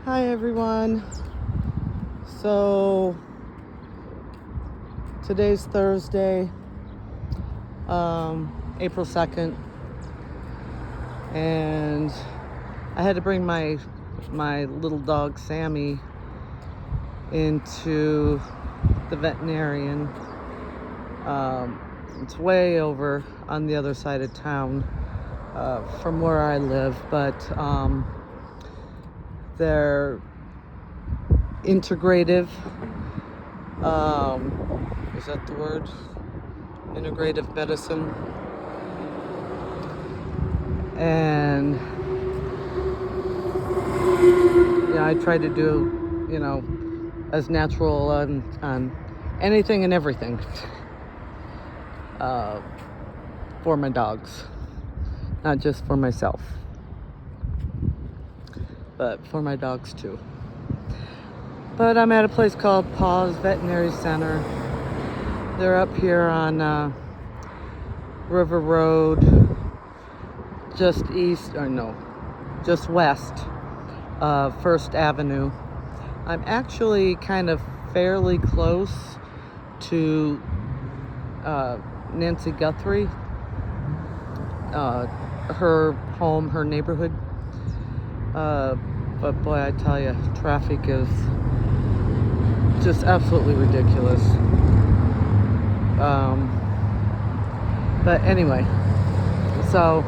Hi everyone. So today's Thursday, April 2nd, and I had to bring my little dog Sammy into the veterinarian. It's way over on the other side of town from where I live, but they're integrative. Is that the word? Integrative medicine. And I try to do, as natural on anything and everything for my dogs, not just for myself, but for my dogs too. But I'm at a place called Paws Veterinary Center. They're up here on River Road, just west of First Avenue. I'm actually kind of fairly close to Nancy Guthrie, her home, her neighborhood. But boy, I tell you, traffic is just absolutely ridiculous. But anyway, so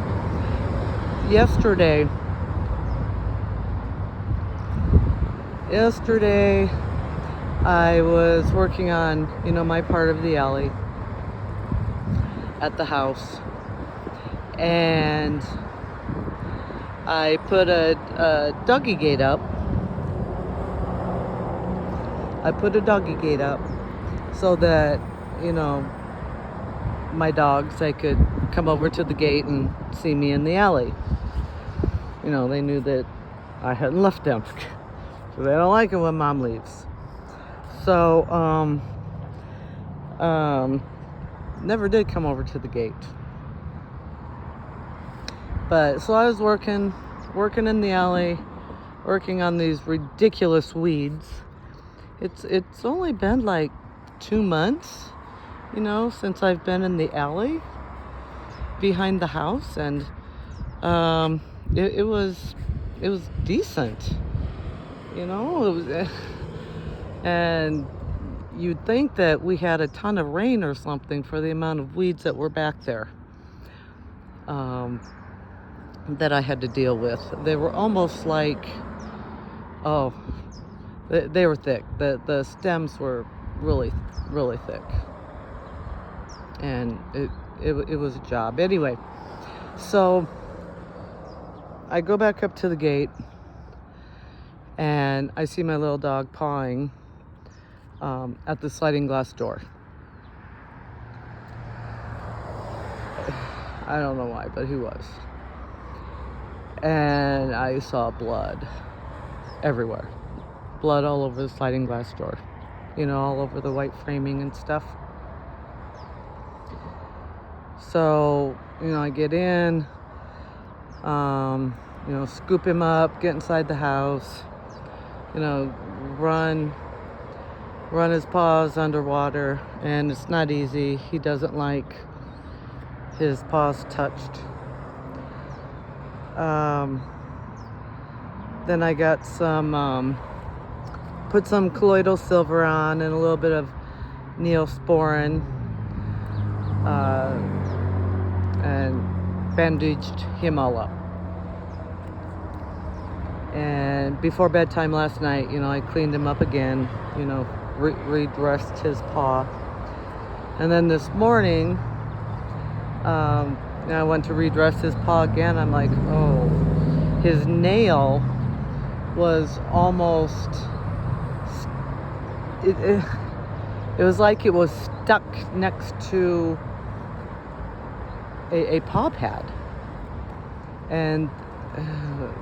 yesterday I was working on, my part of the alley at the house, and I put a doggy gate up. So that, my dogs, they could come over to the gate and see me in the alley. They knew that I hadn't left them. So they don't like it when mom leaves. So, never did come over to the gate. But, so I was working in the alley, working on these ridiculous weeds. It's only been like 2 months, since I've been in the alley behind the house, and it was decent, and you'd think that we had a ton of rain or something for the amount of weeds that were back there, that I had to deal with. They were almost like, they were thick. The stems were really, really thick, and it was a job. Anyway, so I go back up to the gate, and I see my little dog pawing at the sliding glass door. I don't know why, but he was. And I saw blood everywhere. Blood all over the sliding glass door. All over the white framing and stuff. So, I get in, scoop him up, get inside the house, run his paws underwater, and it's not easy. He doesn't like his paws touched. Then I got put some colloidal silver on and a little bit of Neosporin, and bandaged him all up. And before bedtime last night, I cleaned him up again, redressed his paw. And then this morning, I went to redress his paw again. I'm like, oh, his nail was almost, it was like it was stuck next to a paw pad. And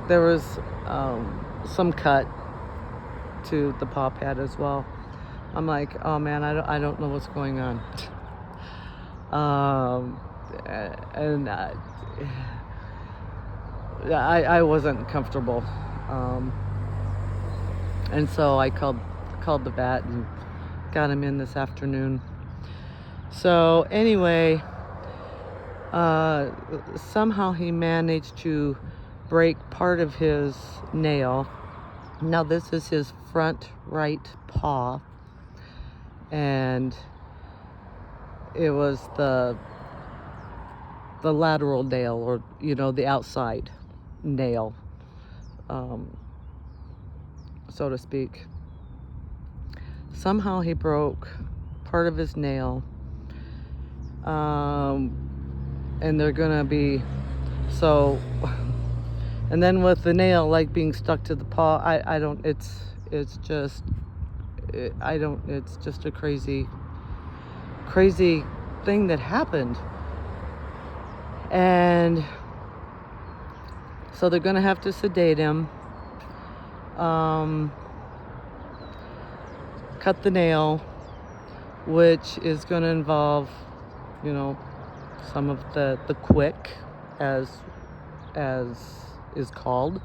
there was some cut to the paw pad as well. I'm like, oh man, I don't know what's going on. And I wasn't comfortable. And so I called the vet and got him in this afternoon. So anyway, somehow he managed to break part of his nail. Now this is his front right paw, and it was the lateral nail, or the outside nail, so to speak. Somehow he broke part of his nail, and they're gonna be and then with the nail like being stuck to the paw, I don't, it's just it's just a crazy thing that happened. And so they're gonna have to sedate him, cut the nail, which is gonna involve some of the quick, as is called,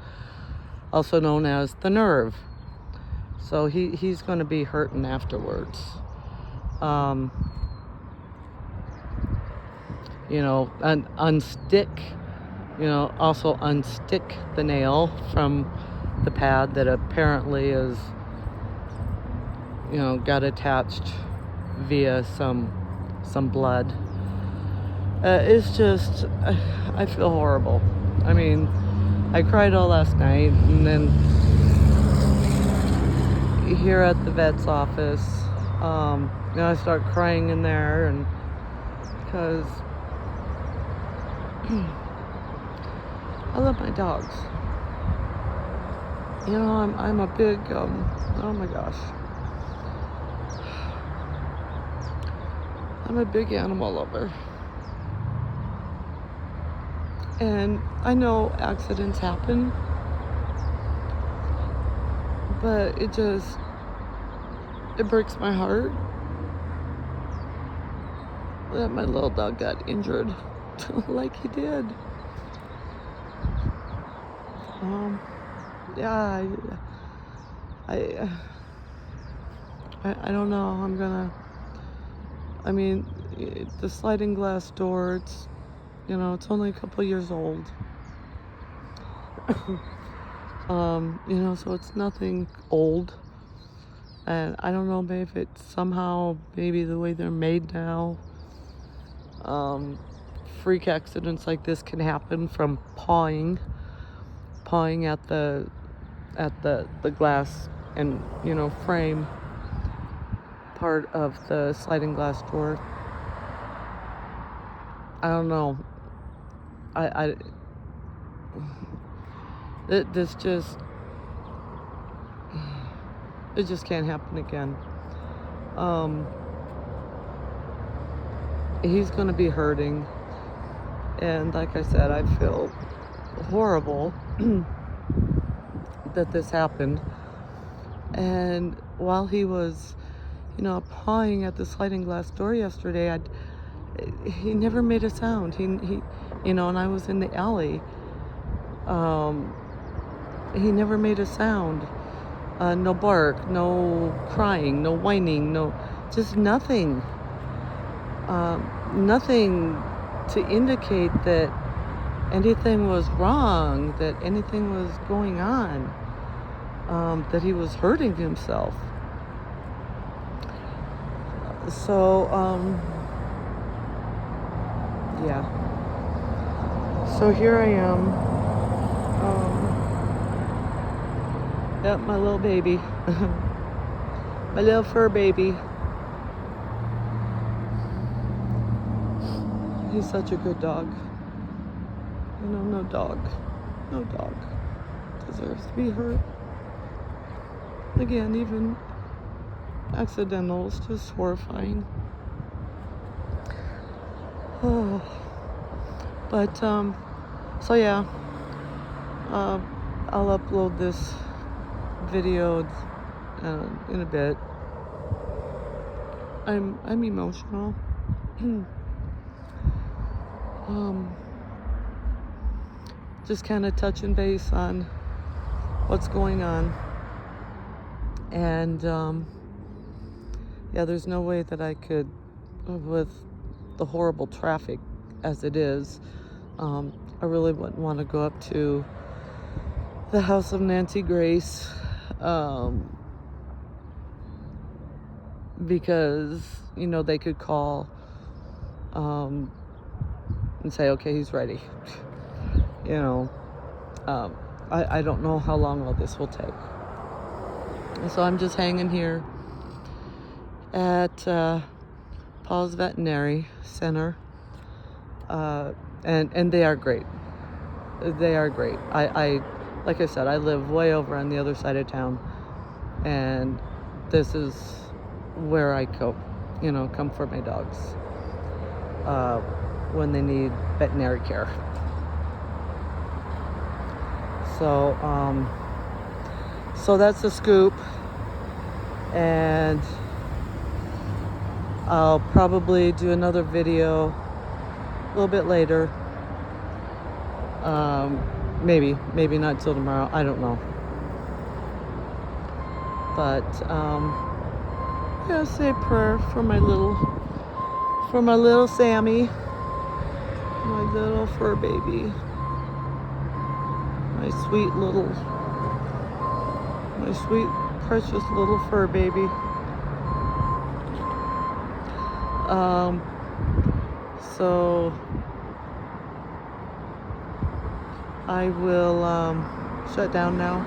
also known as the nerve. So he's going to be hurting afterwards. Unstick, also unstick the nail from the pad that apparently is, got attached via some blood. It's just, I feel horrible. I mean, I cried all last night, and then here at the vet's office, I start crying in there, and because I love my dogs. I'm a big, oh my gosh, I'm a big animal lover. And I know accidents happen, but it breaks my heart that my little dog got injured like he did. Yeah, I don't know. The sliding glass door, it's only a couple years old. So it's nothing old. And I don't know, maybe if it's maybe the way they're made now. Freak accidents like this can happen from pawing at the glass and, frame part of the sliding glass door. I don't know. It just can't happen again. He's gonna be hurting, and like I said, I feel horrible that this happened. And while he was, pawing at the sliding glass door yesterday, he never made a sound. He and I was in the alley. He never made a sound. No bark, no crying, no whining, just nothing. Nothing to indicate that anything was wrong, that anything was going on, that he was hurting himself. So, yeah. So here I am. Yep, my little baby. My little fur baby. He's such a good dog. No dog deserves to be hurt. Again, even accidental is just horrifying. Oh. But, so yeah, I'll upload this video in a bit. I'm emotional. Just kind of touching base on what's going on. And yeah, there's no way that I could, with the horrible traffic as it is, I really wouldn't want to go up to the house of Nancy Grace, because, you know, they could call and say, okay, he's ready. You know, I don't know how long all this will take. So I'm just hanging here at Paws Veterinary Center, and they are great. They are great. I like I said, I live way over on the other side of town, and this is where I go, you know, come for my dogs when they need veterinary care. So that's the scoop, and I'll probably do another video a little bit later. Maybe not till tomorrow. I don't know. But yeah, say a prayer for my little Sammy, my little fur baby, my sweet precious little fur baby. So I will shut down now,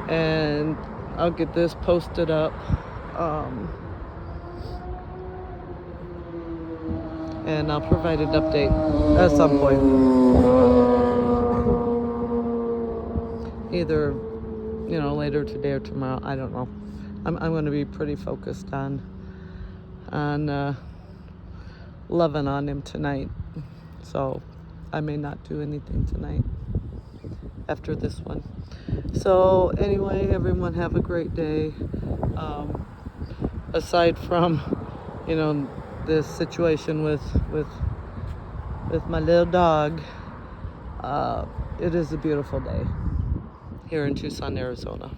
and I'll get this posted up, and I'll provide an update at some point, either, you know, later today or tomorrow. I don't know. I'm going to be pretty focused on loving on him tonight, so I may not do anything tonight after this one. So anyway, everyone have a great day. Aside from, you know, this situation with my little dog, it is a beautiful day here in Tucson, Arizona.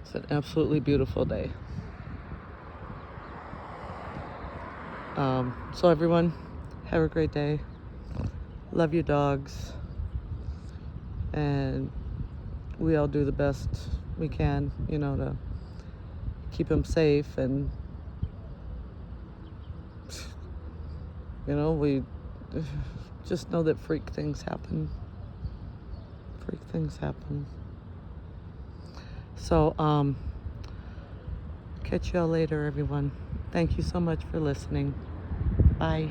It's an absolutely beautiful day. So everyone, have a great day. Love your dogs, and we all do the best we can, you know, to keep them safe. And you know, we just know that freak things happen. So catch y'all later, everyone. Thank you so much for listening. Bye.